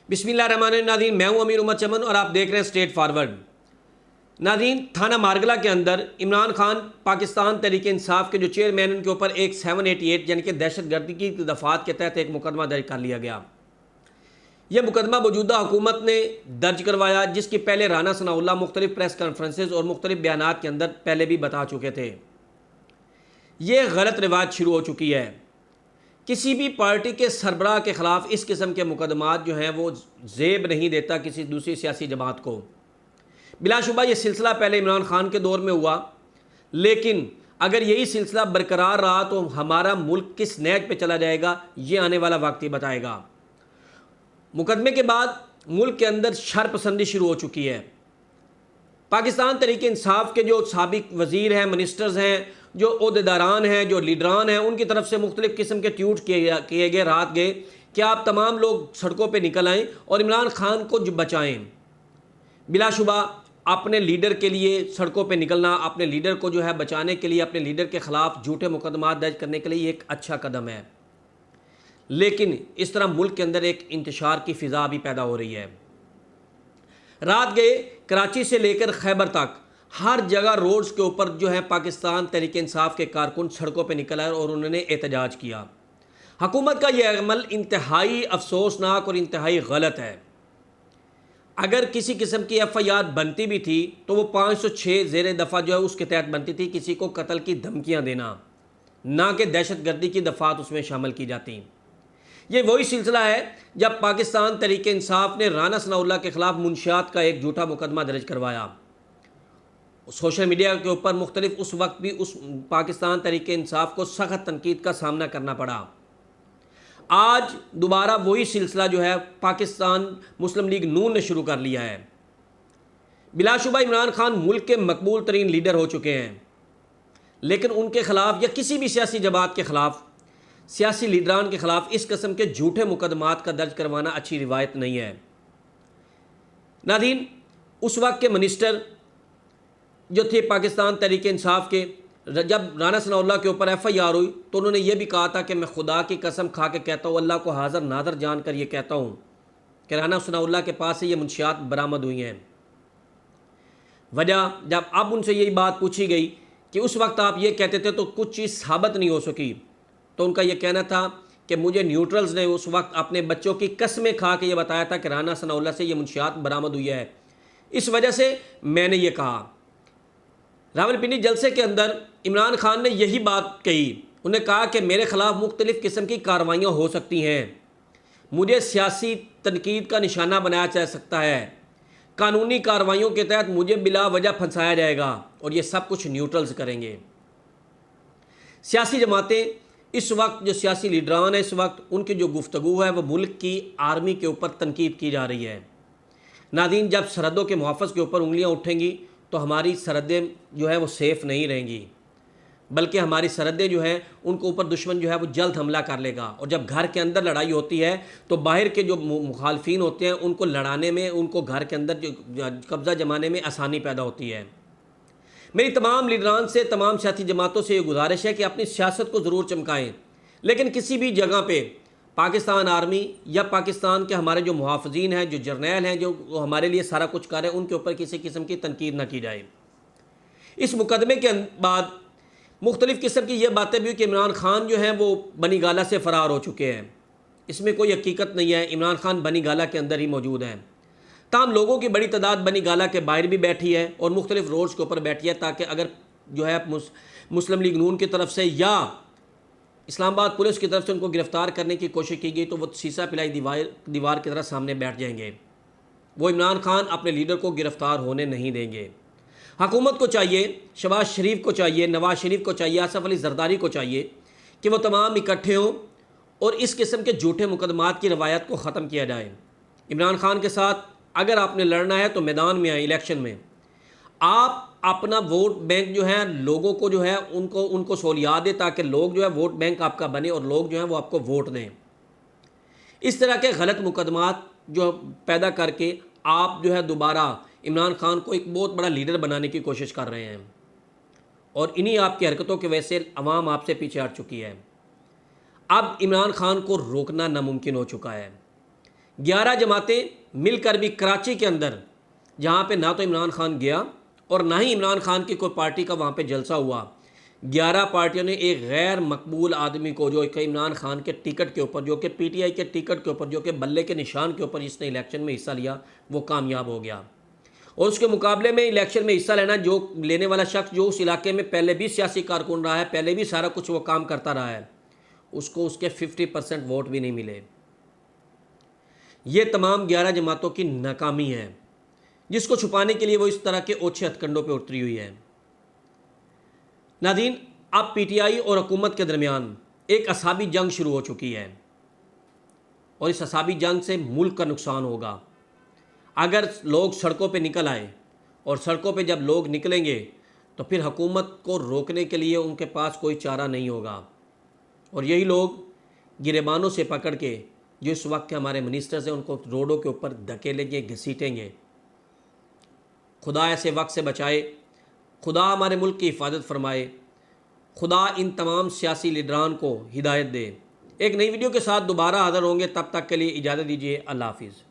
बिस्मिल्लाहिर्रहमानिर्रहीम। नाज़रीन, मैं हूं अमीर उमर चमन और आप देख रहे हैं स्ट्रेट फॉरवर्ड। नाज़रीन, थाना मारगला के अंदर इमरान खान पाकिस्तान तहरीक इंसाफ के जो चेयरमैन उनके ऊपर एक 788 यानी कि दहशतगर्दी की दफ़ात के तहत एक मुकदमा दर्ज कर लिया गया। यह मुकदमा मौजूदा हुकूमत ने दर्ज करवाया, जिसकी पहले राना सनाउल्लाह मुख्तलिफ प्रेस कॉन्फ्रेंसेज और मुख्तलिफ बयानात के अंदर पहले भी बता चुके थे। ये गलत रिवाज शुरू हो चुकी है। किसी भी पार्टी के सरबराह के ख़िलाफ़ इस किस्म के मुकदमात जो हैं वो जेब नहीं देता किसी दूसरी सियासी जमात को। बिलाशुबा ये सिलसिला पहले इमरान खान के दौर में हुआ, लेकिन अगर यही सिलसिला बरकरार रहा तो हमारा मुल्क किस नहज पे चला जाएगा ये आने वाला वक्त ही बताएगा। मुकदमे के बाद मुल्क के अंदर शरपसंदी शुरू हो चुकी है। पाकिस्तान तहरीक इंसाफ के जो साबिक वज़ीर हैं, मिनिस्टर्स हैं, जो ओहदेदारान हैं, जो लीडरान हैं, उनकी तरफ से मुख्तलिफ़ किस्म के ट्वीट किए गए, रात गए कि आप तमाम लोग सड़कों पर निकल आएँ और इमरान खान को बचाएँ। बिलाशुबा अपने लीडर के लिए सड़कों पे निकलना, अपने लीडर को जो है बचाने के लिए, अपने लीडर के ख़िलाफ़ झूठे मुकदमा दर्ज करने के लिए एक अच्छा कदम है, लेकिन इस तरह मुल्क के अंदर एक इंतशार की फ़िज़ा भी पैदा हो रही है। रात गए कराची से लेकर खैबर तक हर जगह रोड्स के ऊपर जो है पाकिस्तान तहरीक इंसाफ के कारकुन सड़कों पर निकल आए और उन्होंने एहतजाज किया। हुकूमत का यह अमल इंतहाई अफसोसनाक और इंतहाई गलत है। अगर किसी किस्म की FIR बनती भी थी तो वो 506 ज़ेर दफ़ा जो है उसके तहत बनती थी, किसी को कत्ल की धमकियां देना, ना कि दहशतगर्दी की दफ़ात उसमें शामिल की जाती। ये वही सिलसिला है जब पाकिस्तान तहरीक इंसाफ ने राना सनाउल्लाह के ख़िलाफ़ मुंशियात का एक झूठा मुकदमा दर्ज करवाया। सोशल मीडिया के ऊपर मुख्तलिफ उस वक्त भी उस पाकिस्तान तहरीक इंसाफ को सख्त तनकीद का सामना करना पड़ा। आज दोबारा वही सिलसिला जो है पाकिस्तान मुस्लिम लीग नून ने शुरू कर लिया है। बिलाशुबा इमरान खान मुल्क के मकबूल तरीन लीडर हो चुके हैं, लेकिन उनके ख़िलाफ़ या किसी भी सियासी जमात के ख़िलाफ़, सियासी लीडरान के ख़िलाफ़ इस किस्म के झूठे मुकदमात का दर्ज करवाना अच्छी रिवायत नहीं है। नाज़रीन, उस वक्त के मिनिस्टर जो थे पाकिस्तान तहरीक इंसाफ के, जब राना सनाउल्लाह के ऊपर FIR हुई तो उन्होंने ये भी कहा था कि मैं खुदा की कसम खा के कहता हूँ, अल्लाह को हाज़िर नाज़र जान कर ये कहता हूँ कि राना सनाउल्लाह के पास से ये मुंशियात बरामद हुई हैं। वजह जब अब उनसे यही बात पूछी गई कि उस वक्त आप ये कहते थे तो कुछ चीज़ साबित नहीं हो सकी, तो उनका यह कहना था कि मुझे न्यूट्रल्स ने उस वक्त अपने बच्चों की कस्में खा के ये बताया था कि राना सनाउल्लाह से ये मुंशियात बरामद हुई है, इस वजह से मैंने ये कहा। रावलपिंडी जलसे के अंदर इमरान खान ने यही बात कही। उन्हें कहा कि मेरे ख़िलाफ़ मुख्तलिफ़ किस्म की कार्रवाइयाँ हो सकती हैं, मुझे सियासी तनकीद का निशाना बनाया जा सकता है, कानूनी कार्रवाइयों के तहत मुझे बिला वजह फंसाया जाएगा और ये सब कुछ न्यूट्रल्स करेंगे। सियासी जमातें इस वक्त, जो सियासी लीडरान है इस वक्त, उनकी जो गुफ्तगू है वो मुल्क की आर्मी के ऊपर तनकीद की जा रही है। नाज़रीन, जब सरहदों के मुहाफ़िज़ के ऊपर उंगलियाँ उठेंगी तो हमारी सरहदें जो है वो सेफ़ नहीं रहेंगी, बल्कि हमारी सरहदें जो हैं उनको ऊपर दुश्मन जो है वो जल्द हमला कर लेगा। और जब घर के अंदर लड़ाई होती है तो बाहर के जो मुखालफिन होते हैं उनको लड़ाने में, उनको घर के अंदर जो कब्ज़ा जमाने में आसानी पैदा होती है। मेरी तमाम लीडरान से, तमाम सियासी जमातों से ये गुजारिश है कि अपनी सियासत को ज़रूर चमकाएँ, लेकिन किसी भी जगह पर पाकिस्तान आर्मी या पाकिस्तान के हमारे जो मुहाफ़िज़ीन हैं, जो जर्नैल हैं, जो हमारे लिए सारा कुछ कर रहे हैं, उनके ऊपर किसी किस्म की तनकीद ना की जाए। इस मुकदमे के बाद मुख्तलिफ़ किस्म की ये बातें भी हुई कि इमरान खान जो हैं वो बनी गाला से फ़रार हो चुके हैं। इसमें कोई हकीकत नहीं है, इमरान खान बनी गाला के अंदर ही मौजूद हैं। ताहम लोगों की बड़ी तादाद बनी गाला के बाहर भी बैठी है और मुख्तलिफ़ रोड्स के ऊपर बैठी है, ताकि अगर जो है मुस्लिम लीग नून की तरफ से या इस्लामाबाद पुलिस की तरफ से उनको गिरफ़्तार करने की कोशिश की गई तो वो सीसा पिलाई दीवार की तरह सामने बैठ जाएंगे। वो इमरान खान अपने लीडर को गिरफ़्तार होने नहीं देंगे। हुकूमत को चाहिए, शहबाज शरीफ को चाहिए, नवाज शरीफ को चाहिए, आसफ़ अली ज़रदारी को चाहिए कि वो तमाम इकट्ठे हों और इस किस्म के झूठे मुकदमात की रवायत को ख़त्म किया जाए। इमरान खान के साथ अगर आपने लड़ना है तो मैदान में आए, इलेक्शन में आप अपना वोट बैंक जो है लोगों को जो है उनको सहूलियात दें, ताकि लोग जो है वोट बैंक आपका बने और लोग जो हैं वो आपको वोट दें। इस तरह के गलत मुकदमात जो पैदा करके आप जो है दोबारा इमरान खान को एक बहुत बड़ा लीडर बनाने की कोशिश कर रहे हैं और इन्हीं आपकी हरकतों की वजह से अवाम आपसे पीछे हट चुकी है। अब इमरान खान को रोकना नामुमकिन हो चुका है। 11 जमातें मिलकर भी कराची के अंदर, जहाँ पे ना तो इमरान खान गया और ना ही इमरान खान की कोई पार्टी का वहाँ पे जलसा हुआ, 11 पार्टियों ने एक गैर मकबूल आदमी को, जो कि इमरान खान के टिकट के ऊपर, जो कि पीटीआई के टिकट के ऊपर, जो कि बल्ले के निशान के ऊपर जिसने इलेक्शन में हिस्सा लिया, वो कामयाब हो गया। और उसके मुकाबले में इलेक्शन में हिस्सा लेने वाला शख्स जो उस इलाके में पहले भी सियासी कारकुन रहा है, पहले भी सारा कुछ वो काम करता रहा है, उसको उसके 50% वोट भी नहीं मिले। ये तमाम 11 जमातों की नाकामी है, जिसको छुपाने के लिए वो इस तरह के ओछे हथकंडों पे उतरी हुई है। नाज़रीन, अब पीटीआई और हुकूमत के दरमियान एक असाबी जंग शुरू हो चुकी है और इस असाबी जंग से मुल्क का नुकसान होगा। अगर लोग सड़कों पे निकल आए और सड़कों पे जब लोग निकलेंगे तो फिर हुकूमत को रोकने के लिए उनके पास कोई चारा नहीं होगा और यही लोग गिरेबानों से पकड़ के, जो इस वक्त के हमारे मिनिस्टर्स हैं, उनको रोडों के ऊपर धकेलेंगे, घसीटेंगे। खुदा ऐसे वक्त से बचाए, खुदा हमारे मुल्क की हिफाजत फरमाए, खुदा इन तमाम सियासी लीडरान को हिदायत दे। एक नई वीडियो के साथ दोबारा हाज़िर होंगे, तब तक के लिए इजाज़त दीजिए। अल्लाह हाफिज़।